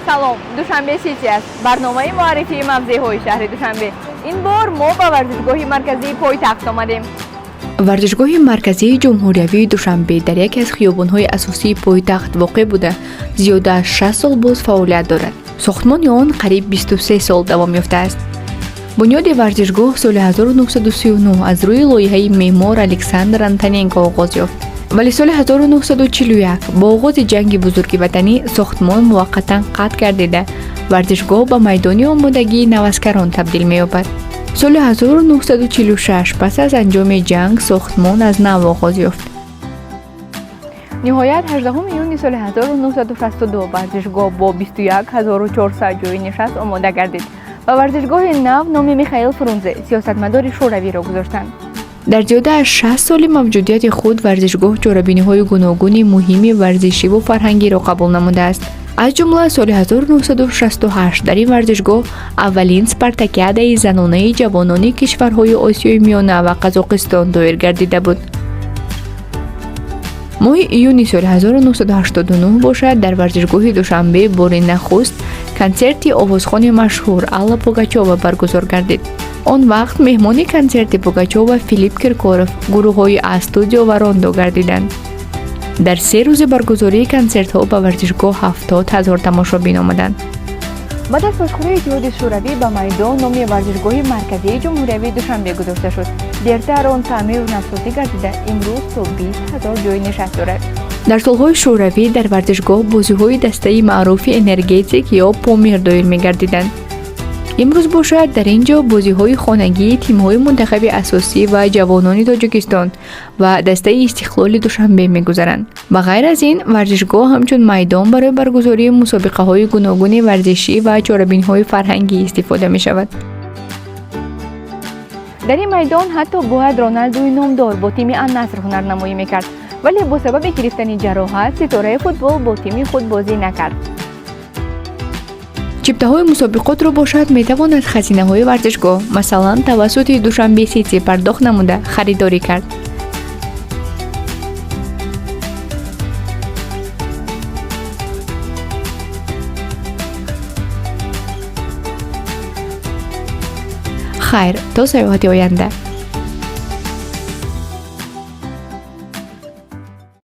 салом, душанбе сити аст. барномаи муаррифии мавзеъҳои шаҳри Душанбе. ин бор мо ба варзишгоҳи марказии пойтахт омадем. варзишгоҳи марказии ҷумҳуриявии Душанбе дар яке аз хиёбонҳои асосии пойтахт воқеъ буда зиёда аз 60 сол боз фаъолият дорад. сохтмони он қариб 23 сол давом ёфтааст. бунёди варзишгоҳ соли 1939 аз рӯи лоиҳаи меъмор Александр Антоненко оғоз ёфт. вале соли 1941 бо оғози ҷанги бузурги ватанӣ сохтмон муваққатан қатъ гардида варзишгоҳ ба майдони омодагии наваскарон табдил меёбад. соли 1946 пас аз анҷоми ҷанг сохтмон аз нав оғоз ёфт. ниҳоят 18 июни соли 1962 варзишгоҳ бо 21400 ҷойи нишаст омода гардид ва варзишгоҳи нав номи Михаил Фрунзе, сиёсатмадори шӯравиро гузоштанд. дар зиёда аз 60 соли мавҷудияти худ варзишгоҳ ҷорабиниҳои гуногуни муҳими варзишиву фарҳангиро қабул намудааст. аз ҷумла соли 1968 дар ин варзишгоҳ аввалин спартакиадаи занонаи ҷавонони кишварҳои Осиёи Миёна ва Қазоқистон доир гардида буд. моҳи июни соли 1989 бошад дар варзишгоҳи Душанбе бори нахуст консерти овозхони машҳур Алла Пугачова баргузор гардид. он вақт меҳмони консерти Пугачова Филипп Киркоров, гурӯҳҳои А-студио ва Рондо гардиданд. дар 3 рӯзи баргузории консертҳо ба варзишгоҳ 70 000 тамошобин омаданд. баъд аз бошхӯрии ҷиҳоди шӯравӣ ба майдон номи варзишгоҳи марказии ҷумҳуриявии Душанбе гузошта шуд. дертар он таъмиру насозӣ гардида имрӯз то 20 000 ҷойи нишаст дорад. дар солҳои шӯравӣ дар варзишгоҳ бозиҳои дастаи маъруфи энергетик ё помир доир мегардиданд. имрӯз бошад дар ин ҷо бозиҳои хонагии тимҳои мунтахаби асосӣ ва ҷавонони Тоҷикистон ва дастаи истиқлоли Душанбе мегузаранд. ба ғайр аз ин варзишгоҳ ҳамчун майдон барои баргузории мусобиқаҳои гуногуни варзишӣ ва чорабинҳои фарҳангӣ истифода мешавад. дар ин майдон ҳатто бояд Роналдуи номдор бо тими Ан-Наср ҳунарнамоӣ мекард, вале бо сабаби гирифтани ҷароҳат ситораи футбол бо тими худ бозӣ накард. чиптаҳои мусобиқотро бошад метавонад хазинаҳои варзишгоҳ масалан тавассути Душанбе сити пардохт намуда харидорӣ кард. хайр, то соёҳати оянда.